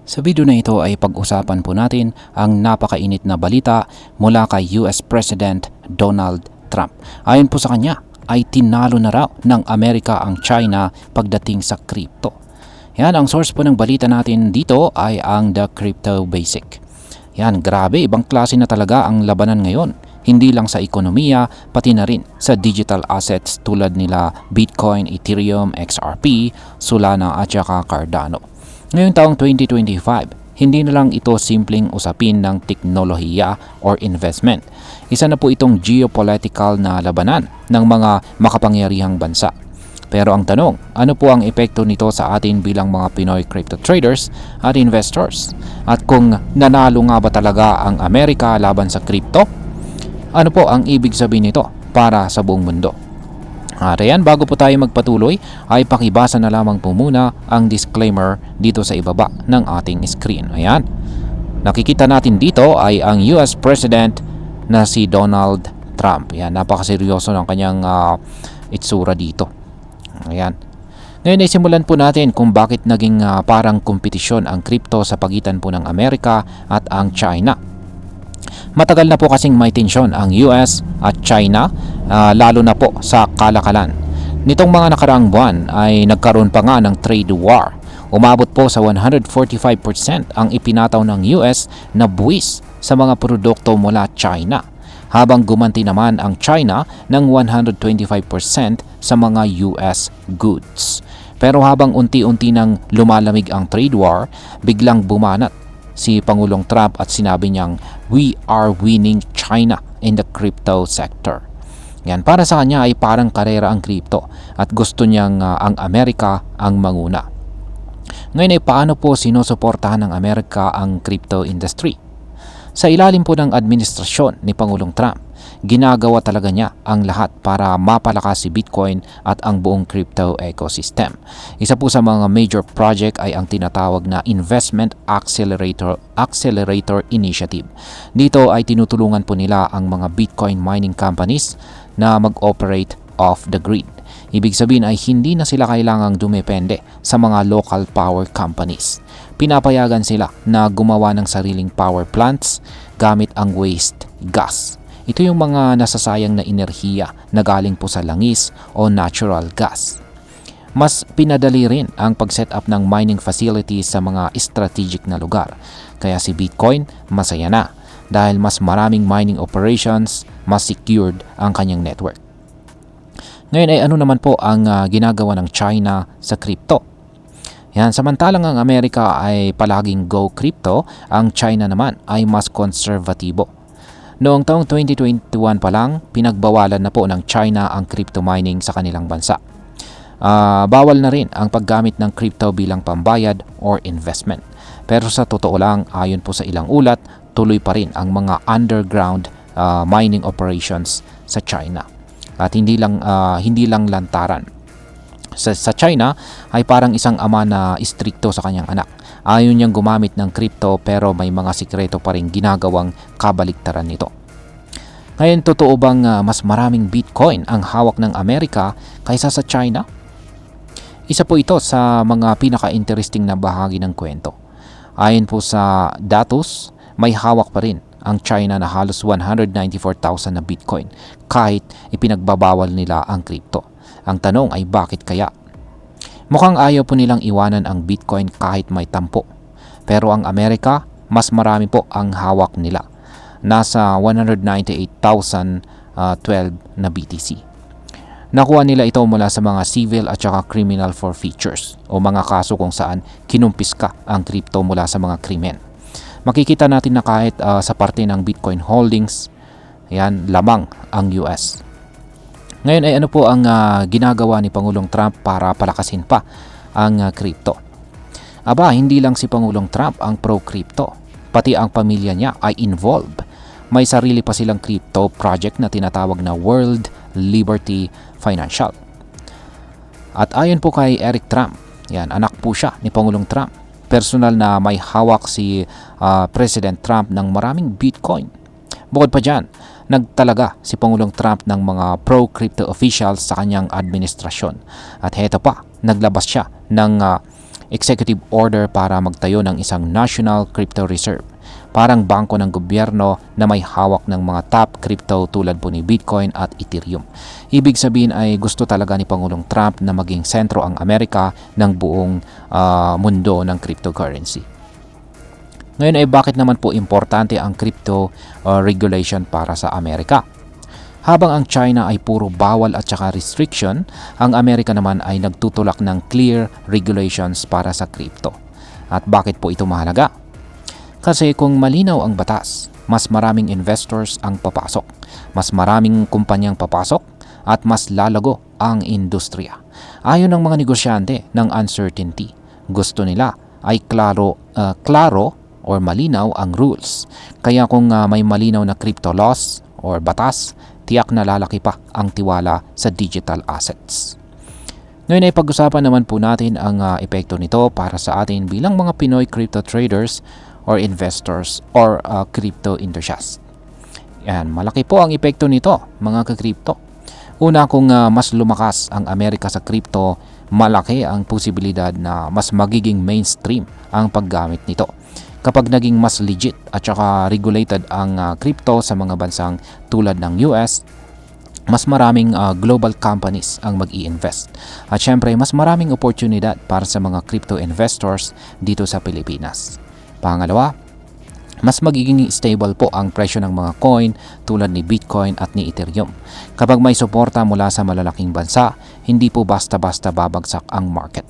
Sa video na ito ay pag-usapan po natin ang napakainit na balita mula kay US President Donald Trump. Ayon po sa kanya ay tinalo na raw ng Amerika ang China pagdating sa crypto. Yan, ang source po ng balita natin dito ay ang The Crypto Basic. Yan, grabe, ibang klase na talaga ang labanan ngayon. Hindi lang sa ekonomiya, pati na rin sa digital assets tulad nila Bitcoin, Ethereum, XRP, Solana at saka Cardano. Ngayong taong 2025, hindi na lang ito simpleng usapin ng teknolohiya or investment. Isa na po itong geopolitical na labanan ng mga makapangyarihang bansa. Pero ang tanong, ano po ang epekto nito sa atin bilang mga Pinoy crypto traders at investors? At kung nanalo nga ba talaga ang Amerika laban sa crypto? Ano po ang ibig sabihin nito para sa buong mundo? At ayan, bago po tayo magpatuloy ay pakibasa na lamang po muna ang disclaimer dito sa ibaba ng ating screen. Ayan, nakikita natin dito ay ang US President na si Donald Trump. Ayan, napakaseryoso ng kanyang itsura dito. Ayan. Ngayon ay simulan po natin kung bakit naging parang kompetisyon ang crypto sa pagitan po ng Amerika at ang China. Matagal na po kasing may tensyon ang US at China, lalo na po sa kalakalan. Nitong mga nakaraang buwan ay nagkaroon pa nga ng trade war. Umabot po sa 145% ang ipinataw ng US na buwis sa mga produkto mula China, habang gumanti naman ang China ng 125% sa mga US goods. Pero habang unti-unti nang lumalamig ang trade war, biglang bumanat si Pangulong Trump at sinabi niyang we are winning China in the crypto sector. Yan, para sa kanya ay parang karera ang crypto at gusto niyang ang Amerika ang manguna. Ngayon ay paano po sinusuportahan ng Amerika ang crypto industry? Sa ilalim po ng administrasyon ni Pangulong Trump, ginagawa talaga niya ang lahat para mapalakas si Bitcoin at ang buong crypto ecosystem. Isa po sa mga major project ay ang tinatawag na Investment Accelerator Initiative. Dito ay tinutulungan po nila ang mga Bitcoin mining companies na mag-operate off the grid. Ibig sabihin ay hindi na sila kailangang dumepende sa mga local power companies. Pinapayagan sila na gumawa ng sariling power plants gamit ang waste gas. Ito yung mga nasasayang na enerhiya na galing po sa langis o natural gas. Mas pinadali rin ang pag-set up ng mining facilities sa mga strategic na lugar. Kaya si Bitcoin masaya na dahil mas maraming mining operations, mas secured ang kanyang network. Ngayon ay ano naman po ang ginagawa ng China sa crypto? Yan, samantalang ang Amerika ay palaging go crypto, ang China naman ay mas konserbatibo. Noong taong 2021 pa lang, pinagbawalan na po ng China ang crypto mining sa kanilang bansa. Bawal na rin ang paggamit ng crypto bilang pambayad or investment. Pero sa totoo lang, ayon po sa ilang ulat, tuloy pa rin ang mga underground mining operations sa China. At hindi lang lantaran. Sa China ay parang isang ama na istrikto sa kanyang anak. Ayaw niyang gumamit ng crypto pero may mga sikreto pa rin ginagawang kabaliktaran nito. Ngayon, totoo bang mas maraming Bitcoin ang hawak ng Amerika kaysa sa China? Isa po ito sa mga pinaka-interesting na bahagi ng kwento. Ayon po sa datos, may hawak pa rin ang China na halos 194,000 na Bitcoin kahit ipinagbabawal nila ang crypto. Ang tanong ay bakit kaya? Mukhang ayaw po nilang iwanan ang Bitcoin kahit may tampo. Pero ang Amerika, mas marami po ang hawak nila. Nasa 198,012 na BTC. Nakuha nila ito mula sa mga civil at saka criminal forfeitures o mga kaso kung saan kinumpiska ang crypto mula sa mga krimen. Makikita natin na kahit sa parte ng Bitcoin holdings, yan, lamang ang US. Ngayon ay ano po ang ginagawa ni Pangulong Trump para palakasin pa ang crypto? Aba, hindi lang si Pangulong Trump ang pro-crypto, pati ang pamilya niya ay involved. May sarili pa silang crypto project na tinatawag na World Liberty Financial. At ayon po kay Eric Trump, yan, anak po siya ni Pangulong Trump. Personal na may hawak si President Trump ng maraming Bitcoin. Bukod pa dyan, nagtalaga si Pangulong Trump ng mga pro-crypto officials sa kanyang administrasyon. At heto pa, naglabas siya ng executive order para magtayo ng isang National Crypto Reserve. Parang bangko ng gobyerno na may hawak ng mga top crypto tulad po ni Bitcoin at Ethereum. Ibig sabihin ay gusto talaga ni Pangulong Trump na maging sentro ang Amerika ng buong mundo ng cryptocurrency. Ngayon ay bakit naman po importante ang crypto regulation para sa Amerika? Habang ang China ay puro bawal at saka restriction, ang Amerika naman ay nagtutulak ng clear regulations para sa crypto. At bakit po ito mahalaga? Kasi kung malinaw ang batas, mas maraming investors ang papasok, mas maraming kumpanyang papasok, at mas lalago ang industriya. Ayon ng mga negosyante ng uncertainty, gusto nila ay klaro or malinaw ang rules. Kaya kung may malinaw na crypto laws or batas, tiyak na lalaki pa ang tiwala sa digital assets. Ngayon ay pag-usapan naman po natin ang epekto nito para sa atin bilang mga Pinoy crypto traders or investors or crypto enthusiasts. Yan, malaki po ang epekto nito mga ka-crypto. Una, kung mas lumakas ang Amerika sa crypto, malaki ang posibilidad na mas magiging mainstream ang paggamit nito. Kapag naging mas legit at saka regulated ang crypto sa mga bansang tulad ng US, mas maraming global companies ang mag-i-invest. At syempre, mas maraming oportunidad para sa mga crypto investors dito sa Pilipinas. Pangalawa, mas magiging stable po ang presyo ng mga coin tulad ni Bitcoin at ni Ethereum. Kapag may suporta mula sa malalaking bansa, hindi po basta-basta babagsak ang market.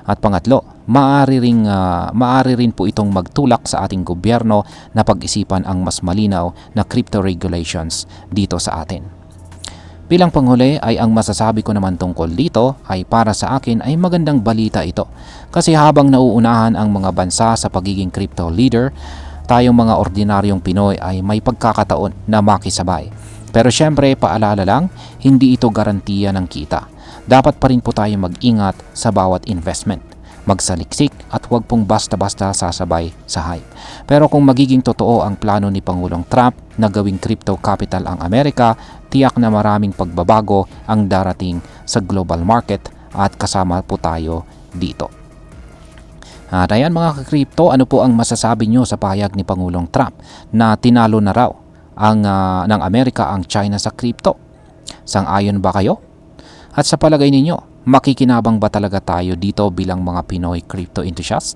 At pangatlo, maaari rin po itong magtulak sa ating gobyerno na pag-isipan ang mas malinaw na crypto regulations dito sa atin. Bilang panghuli ay ang masasabi ko naman tungkol dito ay para sa akin ay magandang balita ito. Kasi habang nauunahan ang mga bansa sa pagiging crypto leader, tayong mga ordinaryong Pinoy ay may pagkakataon na makisabay. Pero syempre, paalala lang, hindi ito garantiya ng kita. Dapat pa rin po tayo mag-ingat sa bawat investment. Magsaliksik at huwag pong basta-basta sasabay sa hype. Pero kung magiging totoo ang plano ni Pangulong Trump na gawing crypto capital ang Amerika, tiyak na maraming pagbabago ang darating sa global market at kasama po tayo dito. At ayan mga ka-crypto, ano po ang masasabi nyo sa pahayag ni Pangulong Trump na tinalo na raw ng Amerika ang China sa crypto? Sang-ayon ba kayo? At sa palagay ninyo, makikinabang ba talaga tayo dito bilang mga Pinoy crypto enthusiast?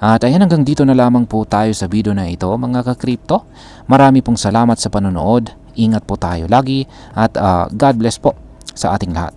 At ayan, hanggang dito na lamang po tayo sa video na ito mga ka-crypto. Marami pong salamat sa panonood. Ingat po tayo lagi at God bless po sa ating lahat.